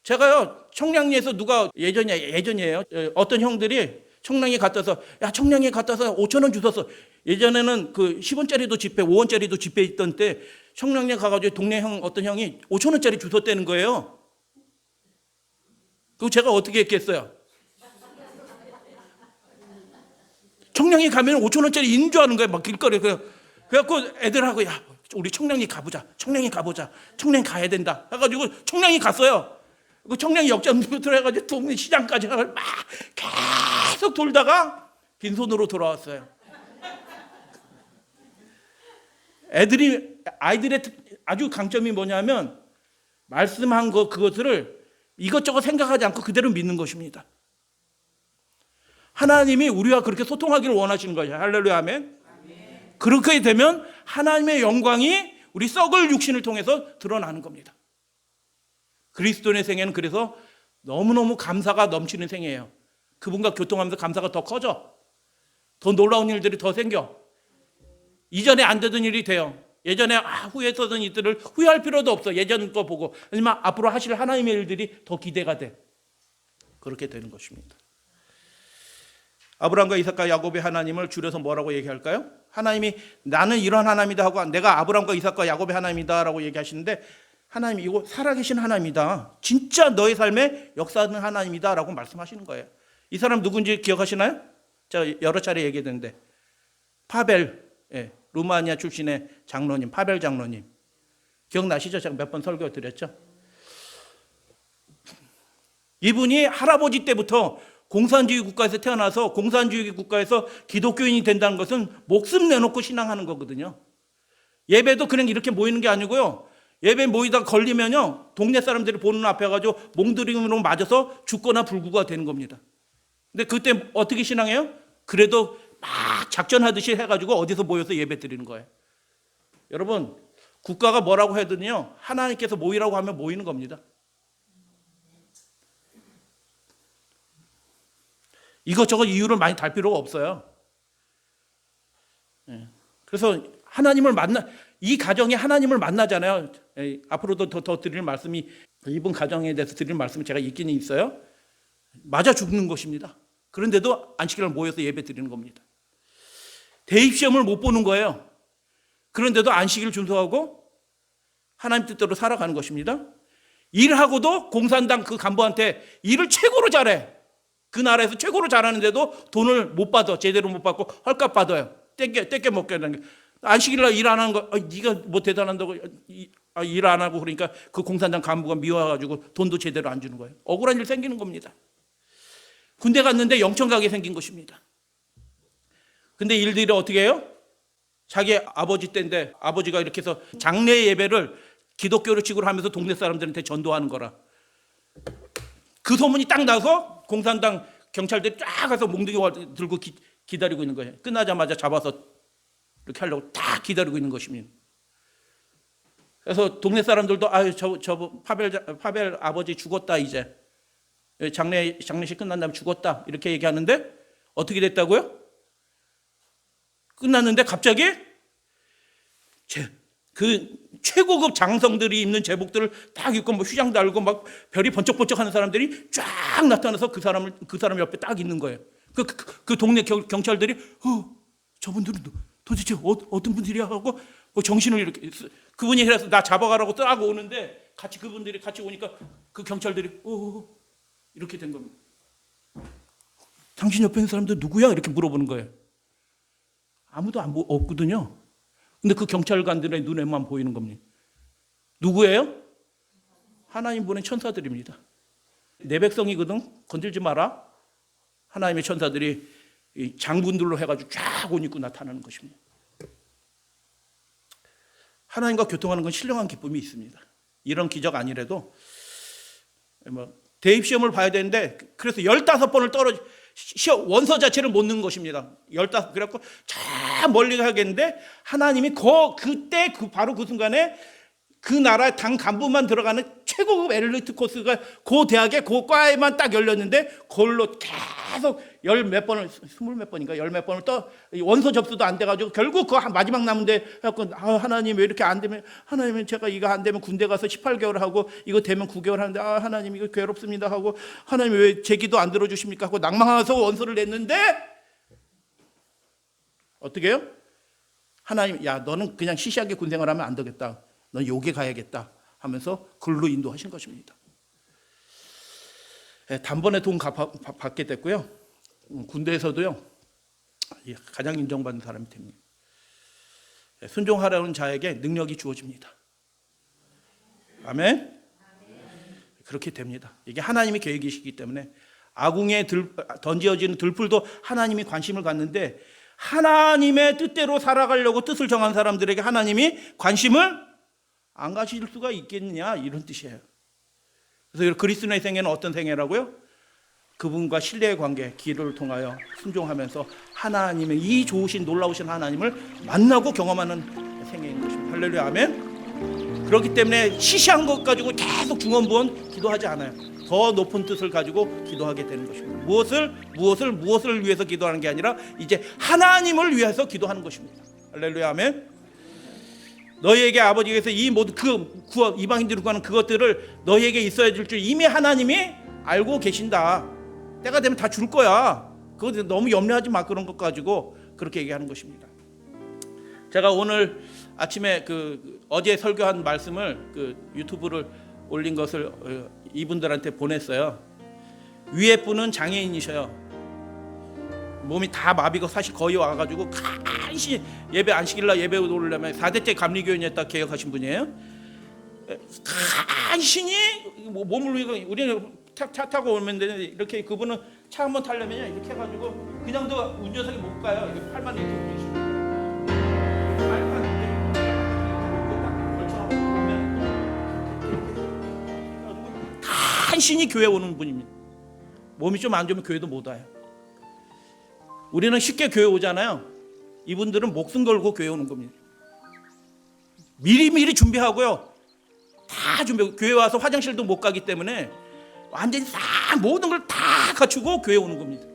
제가요 청량리에서 누가 예전이에요. 어떤 형들이 청량리 갔다 와서 청량리 갔다 와서 5,000원 주셨어. 예전에는 그 10원짜리도 지폐 5원짜리도 지폐 있던 때 청량리 가가지고 동네 어떤 형이 5,000원짜리 주웠다는 거예요. 그거 제가 어떻게 했겠어요? 청량리 가면 5,000원짜리 있는 줄 아는 거예요. 막 길거리에. 그래갖고 애들하고 우리 청량리 가보자. 청량리 가야 된다. 해가지고 청량리 갔어요. 그 청량리 역전부터 해가지고 동네 시장까지 막 계속 돌다가 빈손으로 돌아왔어요. 아이들의 아주 강점이 뭐냐면 말씀한 그것을 이것저것 생각하지 않고 그대로 믿는 것입니다. 하나님이 우리와 그렇게 소통하기를 원하시는 거예요. 할렐루야 아멘. 그렇게 되면 하나님의 영광이 우리 썩을 육신을 통해서 드러나는 겁니다. 그리스도인의 생애는 그래서 너무너무 감사가 넘치는 생애예요. 그분과 교통하면서 감사가 더 커져. 더 놀라운 일들이 더 생겨. 이전에 안 되던 일이 돼요. 예전에 후회했던 일들을 후회할 필요도 없어. 예전 거 보고. 하지만 앞으로 하실 하나님의 일들이 더 기대가 돼. 그렇게 되는 것입니다. 아브라함과 이삭과 야곱의 하나님을 줄여서 뭐라고 얘기할까요? 하나님이 나는 이런 하나님이다 하고 내가 아브라함과 이삭과 야곱의 하나님이다 라고 얘기하시는데 하나님 이거 살아계신 하나님이다. 진짜 너의 삶에 역사하는 하나님이다 라고 말씀하시는 거예요. 이 사람 누군지 기억하시나요? 제가 여러 차례 얘기했는데 파벨, 루마니아 출신의 장로님, 파벨 장로님. 기억나시죠? 제가 몇 번 설교 드렸죠? 이분이 할아버지 때부터 공산주의 국가에서 태어나서 공산주의 국가에서 기독교인이 된다는 것은 목숨 내놓고 신앙하는 거거든요. 예배도 그냥 이렇게 모이는 게 아니고요. 예배 모이다 걸리면요. 동네 사람들이 보는 앞에 가지고 몽드림으로 맞아서 죽거나 불구가 되는 겁니다. 근데 그때 어떻게 신앙해요? 그래도 막 작전하듯이 해가지고 어디서 모여서 예배 드리는 거예요. 여러분, 국가가 뭐라고 하더니요. 하나님께서 모이라고 하면 모이는 겁니다. 이것저것 이유를 많이 달 필요가 없어요. 그래서 하나님을 이 가정이 하나님을 만나잖아요. 앞으로도 더 드릴 말씀이 이분 가정에 대해서 드릴 말씀이 제가 있기는 있어요. 맞아 죽는 것입니다. 그런데도 안식일날 모여서 예배 드리는 겁니다. 대입시험을 못 보는 거예요. 그런데도 안식일을 준수하고 하나님 뜻대로 살아가는 것입니다. 일하고도 공산당 그 간부한테 일을 최고로 잘해. 그 나라에서 최고로 잘하는데도 돈을 못 받아. 제대로 못 받고 헐값 받아요. 떼게 먹게 하는 게. 안식일날 일 안 하는 거 네가 뭐 대단한다고 일 안 하고 그러니까 그 공산당 간부가 미워가지고 돈도 제대로 안 주는 거예요. 억울한 일 생기는 겁니다. 군대 갔는데 영천 가게 생긴 것입니다. 근데 일들이 어떻게 해요? 자기 아버지 때인데 아버지가 이렇게 해서 장례 예배를 기독교로 식으로 하면서 동네 사람들한테 전도하는 거라. 그 소문이 딱 나서 공산당 경찰들이 쫙 가서 몽둥이 들고 기다리고 있는 거예요. 끝나자마자 잡아서 이렇게 하려고 딱 기다리고 있는 것입니다. 그래서 동네 사람들도 아유 저 파벨 아버지 죽었다 이제 장례식 끝난 다음에 죽었다 이렇게 얘기하는데 어떻게 됐다고요? 끝났는데 갑자기 그 최고급 장성들이 입는 제복들을 딱 입고 뭐 휘장 달고 막 별이 번쩍번쩍하는 사람들이 쫙 나타나서 그 사람 옆에 딱 있는 거예요. 그 동네 경찰들이 저분들은 도대체 어떤 분들이야 하고 뭐 정신을 이렇게 그분이 해서 나 잡아가라고 딱 오는데 같이 그분들이 같이 오니까 그 경찰들이 이렇게 된 겁니다. 당신 옆에 있는 사람들 누구야? 이렇게 물어보는 거예요. 아무도 없거든요. 근데 그 경찰관들의 눈에만 보이는 겁니다. 누구예요? 하나님 보낸 천사들입니다. 내 백성이거든 건들지 마라. 하나님의 천사들이 장군들로 해가지고 쫙 옷 입고 나타나는 것입니다. 하나님과 교통하는 건 신령한 기쁨이 있습니다. 이런 기적 아니래도 대입시험을 봐야 되는데 그래서 15번을 원서 자체를 못 넣은 것입니다. 15 그래갖고 저 멀리 가겠는데 하나님이 그때 바로 그 순간에 그 나라 당 간부만 들어가는 최고급 엘리트 코스가 그 대학에 그 과에만 딱 열렸는데 그걸로 계속 열몇 번을 20몇 번인가 열몇 번을 원서 접수도 안 돼가지고 결국 그 마지막 남은데 해갖고 하나님 왜 이렇게 안 되면 하나님은 제가 이거 안 되면 군대 가서 18개월 하고 이거 되면 9개월 하는데 하나님 이거 괴롭습니다 하고 하나님 왜 제 기도 안 들어주십니까 하고 낭망해서 원서를 냈는데 어떻게 해요? 하나님 야 너는 그냥 시시하게 군생활 하면 안 되겠다. 넌 요게 가야겠다 하면서 글로 인도하신 것입니다. 단번에 돈 받게 됐고요. 군대에서도요. 가장 인정받는 사람이 됩니다. 순종하려는 자에게 능력이 주어집니다. 아멘? 그렇게 됩니다. 이게 하나님의 계획이시기 때문에 아궁이에 던져지는 들풀도 하나님이 관심을 갖는데 하나님의 뜻대로 살아가려고 뜻을 정한 사람들에게 하나님이 관심을 안 가실 수가 있겠느냐 이런 뜻이에요. 그래서 그리스도의 생애는 어떤 생애라고요? 그분과 신뢰의 관계, 기도를 통하여 순종하면서 하나님의 이 좋으신 놀라우신 하나님을 만나고 경험하는 생애인 것입니다. 할렐루야 아멘. 그렇기 때문에 시시한 것 가지고 계속 중언부언 기도하지 않아요. 더 높은 뜻을 가지고 기도하게 되는 것입니다. 무엇을 위해서 기도하는 게 아니라 이제 하나님을 위해서 기도하는 것입니다. 할렐루야 아멘. 너희에게 아버지께서 이 모든 이방인들이 구하는 그것들을 너희에게 있어야 줄 줄 이미 하나님이 알고 계신다. 때가 되면 다 줄 거야. 그거 너무 염려하지 마. 그런 것 가지고 그렇게 얘기하는 것입니다. 제가 오늘 아침에 어제 설교한 말씀을 유튜브를 올린 것을 이분들한테 보냈어요. 위에 분은 장애인이셔요. 몸이 다 마비가 사실 거의 와가지고 간신히 예배 안 시키려 예배 오려면 4대째 감리교인이었다 개혁하신 분이에요. 간신히 몸을 위해 우리는 차 타고 오면 되는데 이렇게 그분은 차 한번 타려면 이렇게 해가지고 그냥도 운전석에 못 가요. 이렇게 팔만 이렇게 움직이시고 팔만 걸쳐놓으면 간신히 교회 오는 분입니다. 몸이 좀 안 좋으면 교회도 못 와요. 우리는 쉽게 교회 오잖아요. 이분들은 목숨 걸고 교회 오는 겁니다. 미리 준비하고요. 다 준비하고 교회 와서 화장실도 못 가기 때문에 완전히 싹 모든 걸 다 갖추고 교회 오는 겁니다.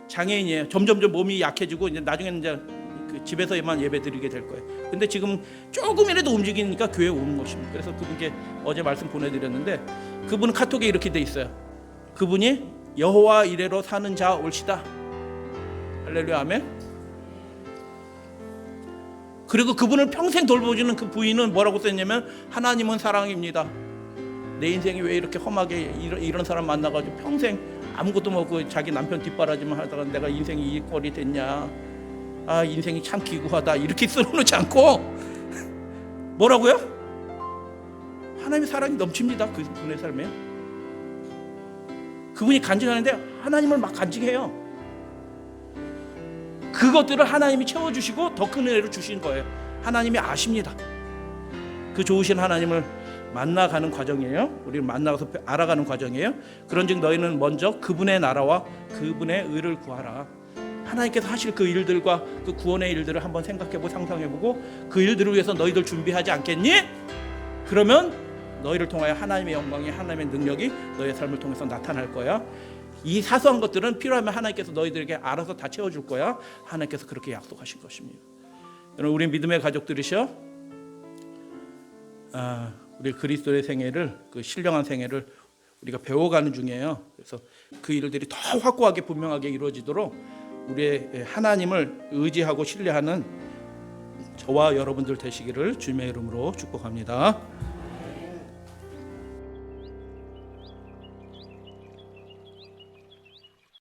장애인이에요. 점점점 몸이 약해지고 이제 나중에는 이제 집에서만 예배 드리게 될 거예요. 근데 지금 조금이라도 움직이니까 교회 오는 것입니다. 그래서 그분께 어제 말씀 보내드렸는데 그분은 카톡에 이렇게 돼 있어요. 그분이 여호와 이레로 사는 자 올시다. 할렐루야 아멘. 그리고 그분을 평생 돌보주는 그 부인은 뭐라고 썼냐면 하나님은 사랑입니다. 내 인생이 왜 이렇게 험하게 이런 사람 만나가지고 평생 아무것도 먹고 자기 남편 뒷바라지만 하다가 내가 인생이 이 꼴이 됐냐. 인생이 참 기구하다. 이렇게 써놓지 않고 뭐라고요? 하나님의 사랑이 넘칩니다. 그분의 삶에. 그분이 간증하는데 하나님을 막 간증해요. 그것들을 하나님이 채워주시고 더 큰 은혜로 주신 거예요. 하나님이 아십니다. 그 좋으신 하나님을 만나가는 과정이에요. 우리를 만나서 알아가는 과정이에요. 그런즉 너희는 먼저 그분의 나라와 그분의 의를 구하라. 하나님께서 하실 그 일들과 그 구원의 일들을 한번 생각해보고 상상해보고 그 일들을 위해서 너희들 준비하지 않겠니? 그러면 너희를 통하여 하나님의 영광이, 하나님의 능력이 너희의 삶을 통해서 나타날 거야. 이 사소한 것들은 필요하면 하나님께서 너희들에게 알아서 다 채워줄 거야. 하나님께서 그렇게 약속하신 것입니다. 여러분, 우리 믿음의 가족들이셔. 우리 그리스도의 생애를, 그 신령한 생애를 우리가 배워가는 중이에요. 그래서 그 일들이 더 확고하게 분명하게 이루어지도록 우리의 하나님을 의지하고 신뢰하는 저와 여러분들 되시기를 주님의 이름으로 축복합니다.